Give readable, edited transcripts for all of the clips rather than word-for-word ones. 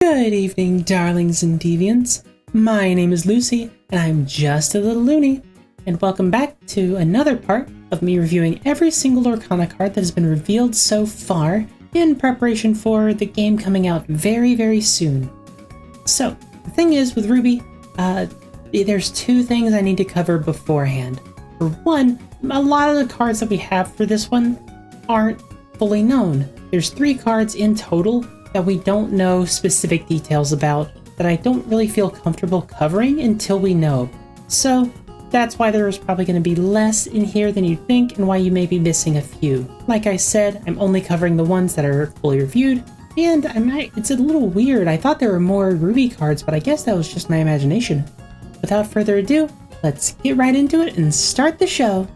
Good evening, darlings and deviants. My name is Lucy, and I'm just a little loony. And welcome back to another part of me reviewing every single lorcana card that has been revealed so far in preparation for the game coming out very, very soon. So, the thing is with Ruby, there's two things I need to cover beforehand. For one, a lot of the cards that we have for this one aren't fully known. There's 3 cards in total that we don't know specific details about, that I don't really feel comfortable covering until we know. So that's why there's probably going to be less in here than you think, and why you may be missing a few. Like I said, I'm only covering the ones that are fully reviewed, and it's a little weird. I thought there were more Ruby cards, but I guess that was just my imagination. Without further ado, let's get right into it and start the show.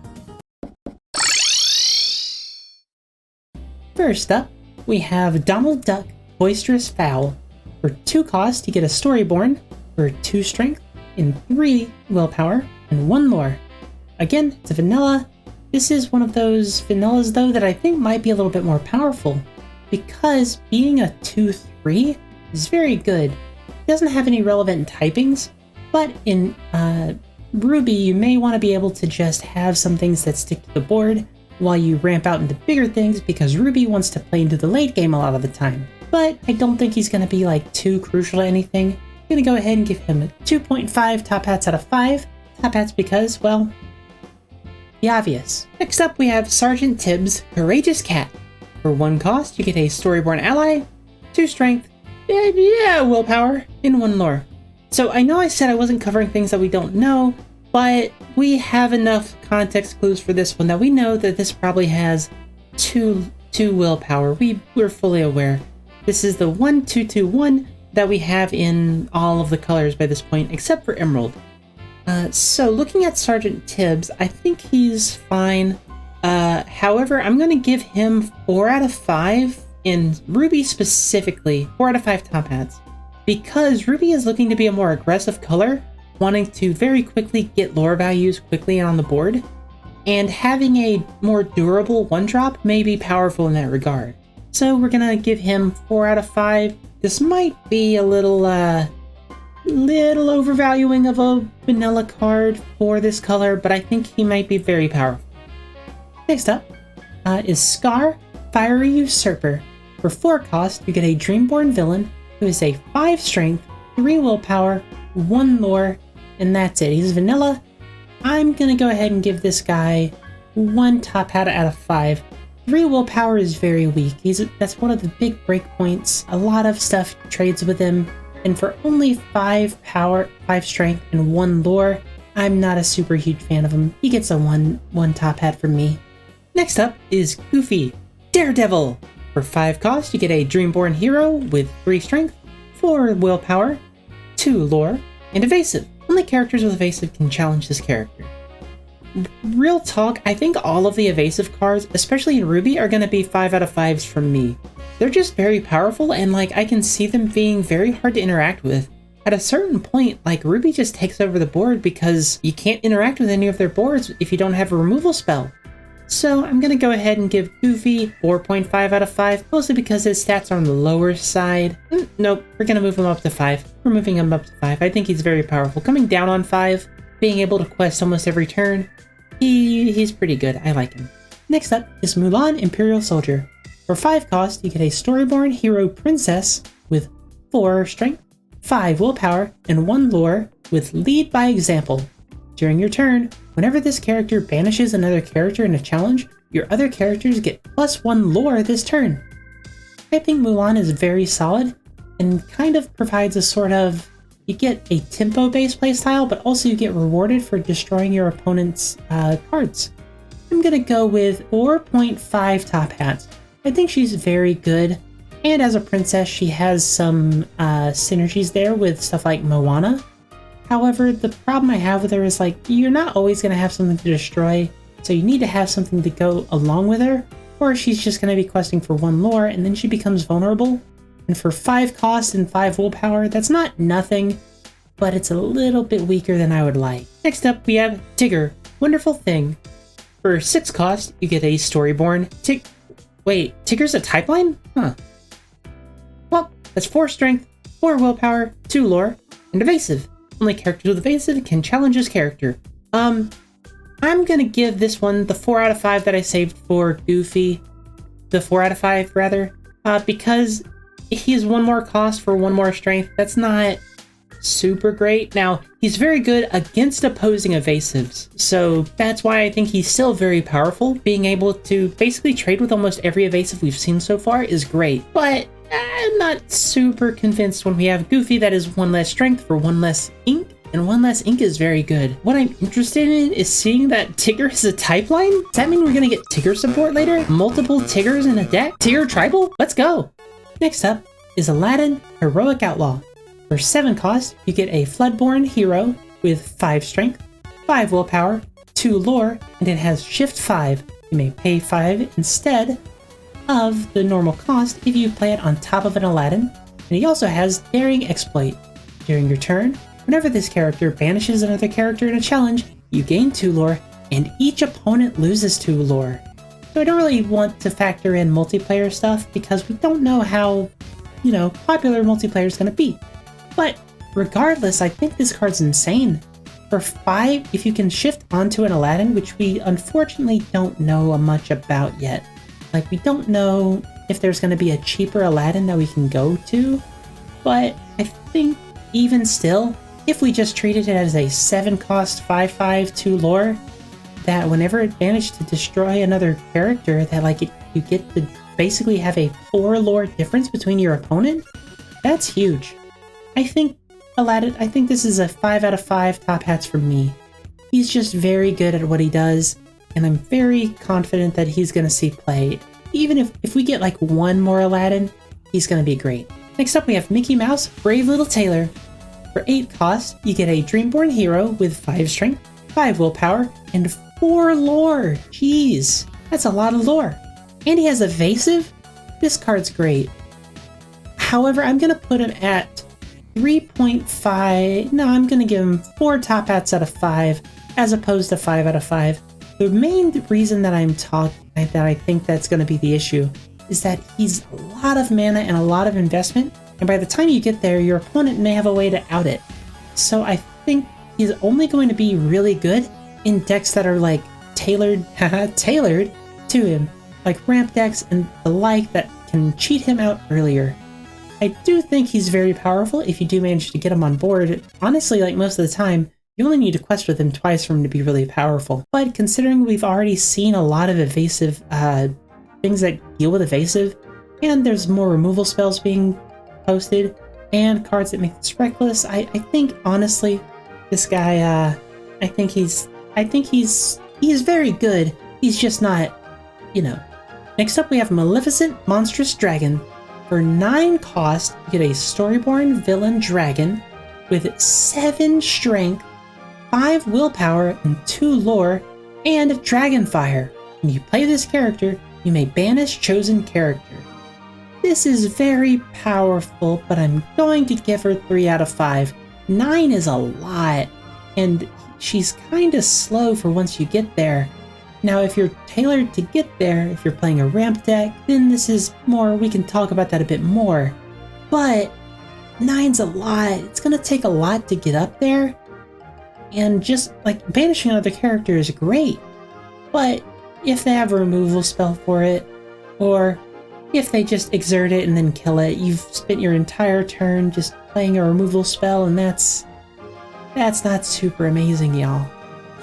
First up, we have Donald Duck, Boisterous Fowl. For 2 cost, you get a Storyborn for 2 strength and 3 willpower and 1 lore. Again, it's a vanilla. This is one of those vanillas though that I think might be a little bit more powerful, because being a 2/3 is very good. It doesn't have any relevant typings, but in Ruby you may want to be able to just have some things that stick to the board while you ramp out into bigger things, because Ruby wants to play into the late game a lot of the time. But I don't think he's going to be like too crucial to anything. I'm going to go ahead and give him a 2.5 top hats out of 5. Top hats because, well, the obvious. Next up we have Sergeant Tibbs, Courageous Cat. For 1 cost, you get a Storyborn ally, 2 strength, willpower, and 1 lore. So I know I said I wasn't covering things that we don't know, but we have enough context clues for this one that we know that this probably has 2 willpower. We're fully aware. This is the 1/2/2/1 that we have in all of the colors by this point, except for Emerald. So looking at Sergeant Tibbs, I think he's fine. However, I'm going to give him 4 out of 5, in Ruby specifically, 4 out of 5 top hats. Because Ruby is looking to be a more aggressive color, wanting to very quickly get lore values quickly on the board, and having a more durable 1-drop may be powerful in that regard. So we're gonna give him 4 out of 5. This might be a little overvaluing of a vanilla card for this color, but I think he might be very powerful. Next up is Scar, Fiery Usurper. For 4 cost, you get a Dreamborn villain who is a 5 strength, 3 willpower, 1 lore, and that's it. He's vanilla. I'm gonna go ahead and give this guy 1 top hat out of 5. 3 willpower is very weak. That's one of the big breakpoints. A lot of stuff trades with him, and for only 5 power, 5 strength, and 1 lore, I'm not a super huge fan of him. He gets a 1 top hat from me. Next up is Goofy, Daredevil. For 5 cost, you get a Dreamborn hero with 3 strength, 4 willpower, 2 lore, and evasive. Only characters with evasive can challenge this character. Real talk, I think all of the evasive cards, especially in Ruby, are going to be 5 out of 5s from me. They're just very powerful, and I can see them being very hard to interact with. At a certain point, Ruby just takes over the board because you can't interact with any of their boards if you don't have a removal spell. So I'm going to go ahead and give Goofy 4.5 out of 5, mostly because his stats are on the lower side. Nope, we're going to move him up to 5. We're moving him up to 5. I think he's very powerful. Coming down on 5, being able to quest almost every turn, he's pretty good. I like him. Next up is Mulan, Imperial Soldier. For 5 cost, you get a Storyborn Hero Princess with 4 strength, 5 willpower, and 1 lore with Lead by Example. During your turn, whenever this character banishes another character in a challenge, your other characters get +1 lore this turn. I think Mulan is very solid and kind of provides a sort of, you get a tempo-based playstyle, but also you get rewarded for destroying your opponent's cards. I'm gonna go with 4.5 top hats. I think she's very good, and as a princess, she has some synergies there with stuff like Moana. However, the problem I have with her is you're not always gonna have something to destroy, so you need to have something to go along with her, or she's just gonna be questing for 1 lore, and then she becomes vulnerable. And for 5 cost and 5 willpower, that's not nothing, but it's a little bit weaker than I would like. Next up, we have Tigger, Wonderful Thing. For 6 cost, you get a Storyborn Wait, Tigger's a type line? Huh. Well, that's 4 strength, 4 willpower, 2 lore, and evasive. Only characters with evasive can challenge his character. I'm gonna give this one the 4 out of 5 that I saved for Goofy. The 4 out of 5, rather. Because he has 1 more cost for 1 more strength. That's not super great. Now, he's very good against opposing evasives. So that's why I think he's still very powerful. Being able to basically trade with almost every evasive we've seen so far is great. But I'm not super convinced when we have Goofy that is 1 less strength for 1 less ink. And 1 less ink is very good. What I'm interested in is seeing that Tigger is a type line. Does that mean we're gonna get Tigger support later? Multiple Tiggers in a deck? Tigger Tribal? Let's go! Next up is Aladdin, Heroic Outlaw. For 7 cost, you get a Floodborn hero with 5 strength, 5 willpower, 2 lore, and it has shift 5. You may pay 5 instead of the normal cost if you play it on top of an Aladdin. And he also has Daring Exploit. During your turn, whenever this character banishes another character in a challenge, you gain 2 lore, and each opponent loses 2 lore. So I don't really want to factor in multiplayer stuff because we don't know how, popular multiplayer is going to be. But regardless, I think this card's insane. For 5, if you can shift onto an Aladdin, which we unfortunately don't know much about yet. Like, we don't know if there's going to be a cheaper Aladdin that we can go to, but I think even still, if we just treated it as a 7 cost 5/5 2 lore, that whenever it managed to destroy another character, that you get to basically have a 4 lore difference between your opponent, that's huge. I think Aladdin, this is a 5 out of 5 top hats for me. He's just very good at what he does, and I'm very confident that he's going to see play. Even if we get 1 more Aladdin, he's going to be great. Next up we have Mickey Mouse, Brave Little Tailor. For 8 cost, you get a Dreamborn hero with 5 strength, 5 willpower, and 4 lore. Jeez, that's a lot of lore. And he has evasive? This card's great. However, I'm going to put him at 3.5. No, I'm going to give him 4 top hats out of 5 as opposed to 5 out of 5. The main reason that I think that's going to be the issue is that he's a lot of mana and a lot of investment, and by the time you get there, your opponent may have a way to out it. So I think he's only going to be really good in decks that are tailored to him, like ramp decks and the like that can cheat him out earlier. I do think he's very powerful if you do manage to get him on board. Honestly, most of the time, you only need to quest with him twice for him to be really powerful. But considering we've already seen a lot of evasive things that deal with evasive, and there's more removal spells being posted, and cards that make this reckless, I think honestly, this guy, I think he's very good. He's just not, Next up we have Maleficent Monstrous Dragon. For 9 cost, you get a Storyborn Villain Dragon with 7 strength, 5 willpower, and 2 lore, and Dragonfire. When you play this character, you may banish chosen character. This is very powerful, but I'm going to give her 3 out of 5. 9 is a lot, and she's kinda slow for once you get there. Now, if you're tailored to get there, if you're playing a ramp deck, then this is more, we can talk about that a bit more. But 9's a lot. It's gonna take a lot to get up there. And just, banishing another character is great. But if they have a removal spell for it, or if they just exert it and then kill it, you've spent your entire turn just playing a removal spell, and that's not super amazing, y'all.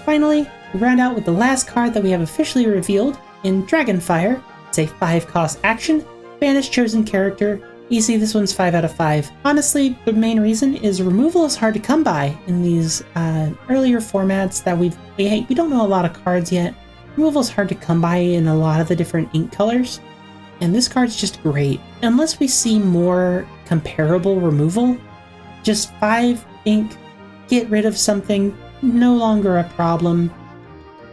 Finally, we round out with the last card that we have officially revealed in Dragonfire. It's a 5 cost action, banish chosen character. Easy, this one's 5 out of 5. Honestly, the main reason is removal is hard to come by in these earlier formats that we don't know a lot of cards yet. Removal is hard to come by in a lot of the different ink colors, and this card's just great. Unless we see more comparable removal, just 5 ink, get rid of something, no longer a problem.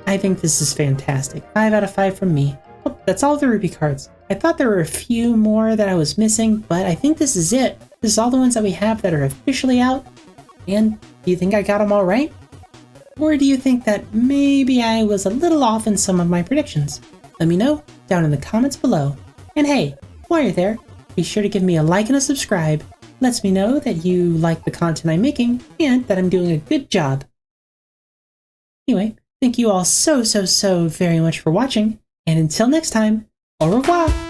I think this is fantastic. 5 out of 5 from me. Oh, that's all the Ruby cards. I thought there were a few more that I was missing, but I think this is it. This is all the ones that we have that are officially out. And do you think I got them all right? Or do you think that maybe I was a little off in some of my predictions? Let me know down in the comments below. And hey, while you're there, be sure to give me a like and a subscribe, lets me know that you like the content I'm making and that I'm doing a good job. Anyway, thank you all so very much for watching, and until next time, au revoir!